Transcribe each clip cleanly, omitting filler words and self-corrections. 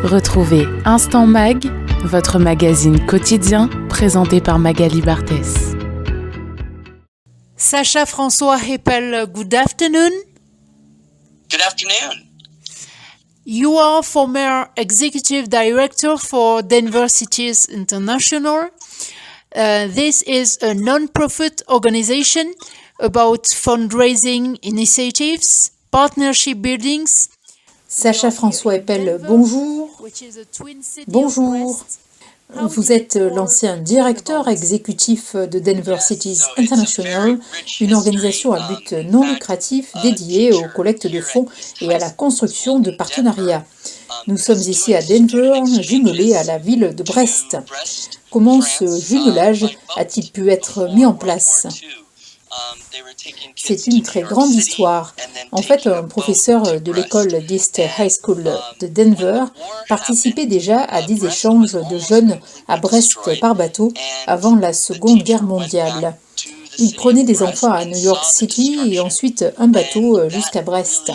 Retrouvez Instant Mag, votre magazine quotidien présenté par Magali Barthès. Sacha François Heppel, good afternoon. Good afternoon. You are former executive director for Denver Cities International. This is a non-profit organization about fundraising initiatives, partnership buildings. Sacha François Heppel, bonjour. Bonjour. Vous êtes l'ancien directeur exécutif de Denver Cities International, une organisation à but non lucratif dédiée aux collectes de fonds et à la construction de partenariats. Nous sommes ici à Denver, jumelés à la ville de Brest. Comment ce jumelage a-t-il pu être mis en place ? C'est une très grande histoire. En fait, un professeur de l'école d'East High School de Denver participait déjà à des échanges de jeunes à Brest par bateau avant la Seconde Guerre mondiale. Il prenait des enfants à New York City et ensuite un bateau jusqu'à Brest.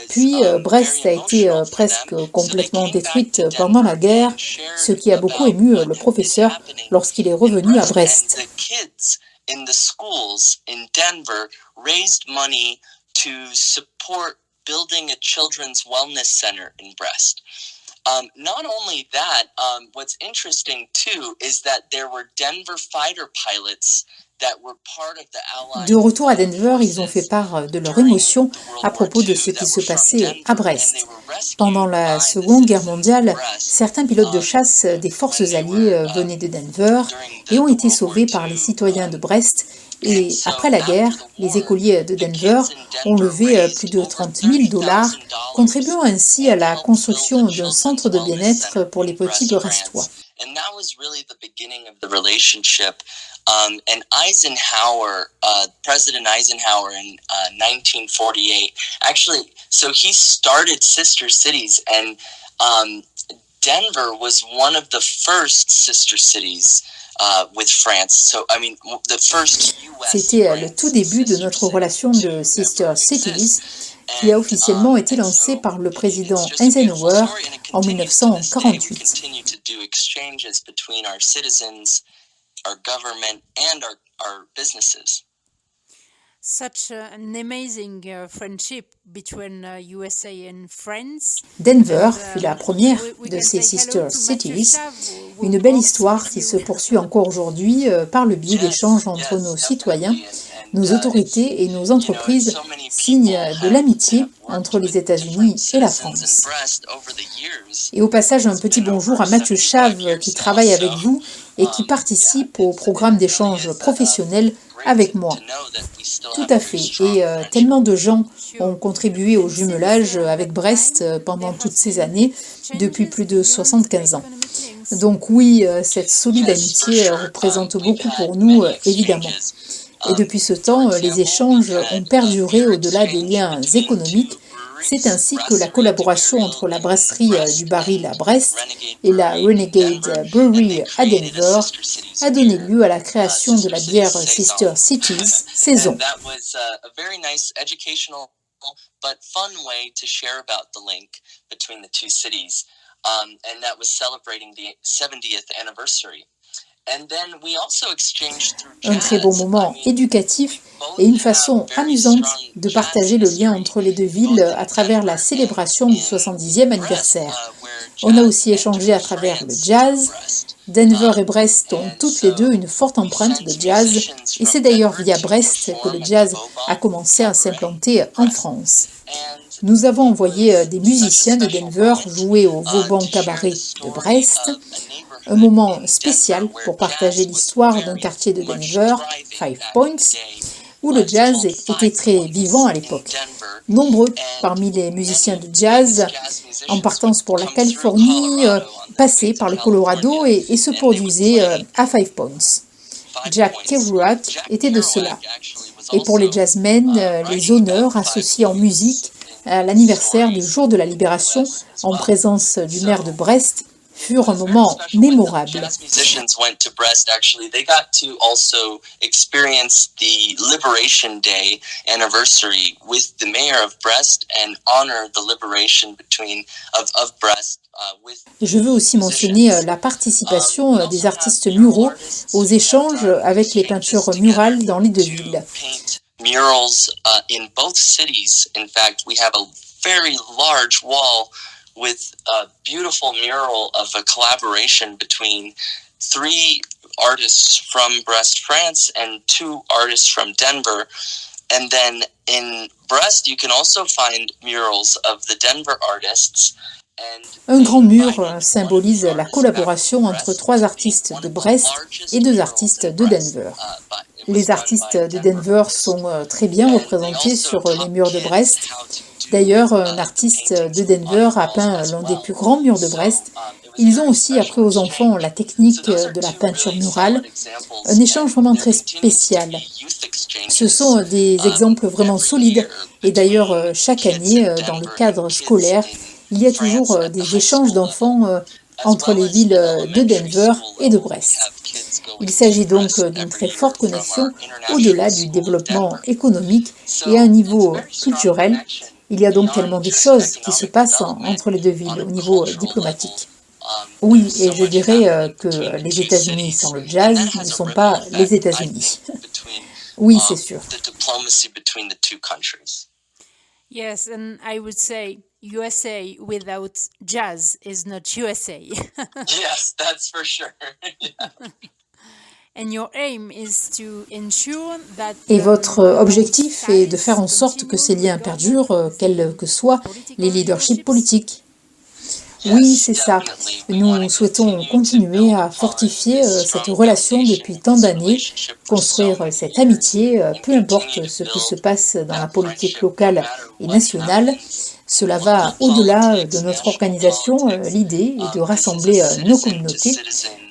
Puis Brest a été presque complètement détruite pendant la guerre, ce qui a beaucoup ému le professeur lorsqu'il est revenu à Brest. In the schools in Denver raised money to support building a children's wellness center in Brest. Not only that, what's interesting too is that there were Denver fighter pilots that were part of the Allied. De retour à Denver, ils ont fait part de leur émotion à propos de ce qui se passait à Brest. Pendant la Seconde Guerre mondiale, certains pilotes de chasse des forces alliées venaient de Denver et ont été sauvés par les citoyens de Brest. Et après la guerre, les écoliers de Denver ont levé plus de $30,000, contribuant ainsi à la construction d'un centre de bien-être pour les petits brestois. And that was really the beginning of the relationship. And Eisenhower, President Eisenhower in 1948, actually, so he started sister cities, and Denver was one of the first sister cities with France. So, I mean, the first US. C'était le tout début de notre relation de sister cities, qui a officiellement été lancé par le président Eisenhower en 1948. Such an amazing friendship between USA and France. Denver fut la première de ces sister cities, une belle histoire qui se poursuit encore aujourd'hui par le biais d'échanges entre nos citoyens. Nos autorités et nos entreprises signent de l'amitié entre les États-Unis et la France. Et au passage, un petit bonjour à Mathieu Chave qui travaille avec vous et qui participe au programme d'échange professionnel avec moi. Tout à fait. Et tellement de gens ont contribué au jumelage avec Brest pendant toutes ces années, depuis plus de 75 ans. Donc oui, cette solide amitié représente beaucoup pour nous, évidemment. Et depuis ce temps, les échanges ont perduré au-delà des liens économiques. C'est ainsi que la collaboration entre la brasserie du Baril à Brest et la Renegade Brewery à Denver a donné lieu à la création de la bière Sister Cities Saison. Un très bon moment éducatif et une façon amusante de partager le lien entre les deux villes à travers la célébration du 70e anniversaire. On a aussi échangé à travers le jazz. Denver et Brest ont toutes les deux une forte empreinte de jazz et c'est d'ailleurs via Brest que le jazz a commencé à s'implanter en France. Nous avons envoyé des musiciens de Denver jouer au Vauban Cabaret de Brest. Un moment spécial pour partager l'histoire d'un quartier de Denver, Five Points, où le jazz était très vivant à l'époque. Nombreux parmi les musiciens de jazz, en partance pour la Californie, passaient par le Colorado et se produisaient à Five Points. Jack Kerouac était de cela. Et pour les jazzmen, les honneurs associés en musique à l'anniversaire du jour de la Libération, en présence du maire de Brest, furent un moment mémorable. Jazz musicians went to Brest, actually, they got to also experience the Liberation Day anniversary with the mayor of Brest and honor the liberation of Brest. Je veux aussi mentionner la participation des artistes muraux aux échanges avec les peintures murales dans les deux villes. Murals in both cities. In fact, we have a very large wall with a beautiful mural of a collaboration between 3 artists from Brest, France, and 2 artists from Denver. And then in Brest, you can also find murals of the Denver artists. Un grand mur symbolise la collaboration entre 3 artistes de Brest et 2 artistes de Denver. Les artistes de Denver sont très bien représentés sur les murs de Brest. D'ailleurs, un artiste de Denver a peint l'un des plus grands murs de Brest. Ils ont aussi appris aux enfants la technique de la peinture murale, un échange vraiment très spécial. Ce sont des exemples vraiment solides et d'ailleurs, chaque année, dans le cadre scolaire, il y a toujours des échanges d'enfants entre les villes de Denver et de Brest. Il s'agit donc d'une très forte connexion au-delà du développement économique et à un niveau culturel. Il y a donc tellement de choses qui se passent entre les deux villes au niveau diplomatique. Oui, et je dirais que les États-Unis sans le jazz ne sont pas les États-Unis. Oui, c'est sûr. Yes, and I would say USA without jazz is not USA. Yes, that's for sure. Yeah. And your aim is to ensure that Et votre objectif est de faire en sorte que ces liens perdurent, quels que soient les leaderships politiques. Oui, c'est ça. Nous souhaitons continuer à fortifier cette relation depuis tant d'années, construire cette amitié, peu importe ce qui se passe dans la politique locale et nationale. Cela va au-delà de notre organisation. L'idée est de rassembler nos communautés.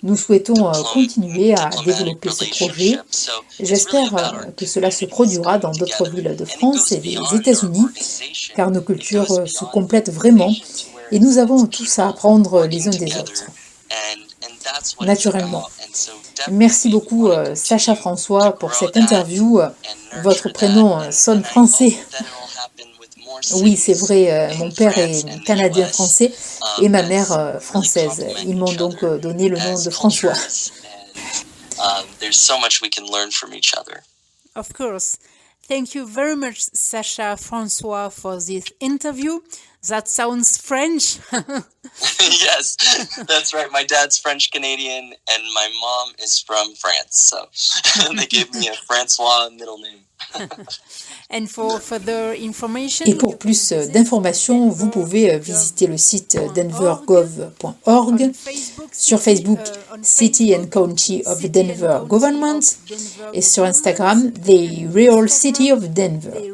Nous souhaitons continuer à développer ce projet. J'espère que cela se produira dans d'autres villes de France et des États-Unis, car nos cultures se complètent vraiment. Et nous avons tous à apprendre les uns des autres. Naturellement. Merci beaucoup, Sacha François, pour cette interview. Votre prénom sonne français. Oui, c'est vrai, mon père est canadien-français et ma mère française. Ils m'ont donc donné le nom de François. There's so much we can learn from each other. Of course. Thank you very much, Sacha François, for this interview. That sounds French. Yes, that's right. My dad's French-Canadian and my mom is from France. So they gave me a François middle name. And for further information, Et pour plus d'informations, vous pouvez visiter le site denvergov.org, sur Facebook, City and County of Denver Government, et sur Instagram, The Real City of Denver.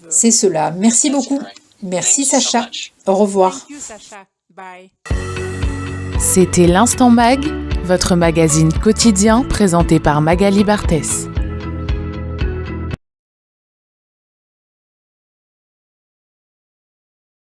C'est cela. Merci beaucoup. Merci Sacha. Au revoir. thank you, Sacha. Bye. C'était l'Instant Mag, votre magazine quotidien présenté par Magali Barthès.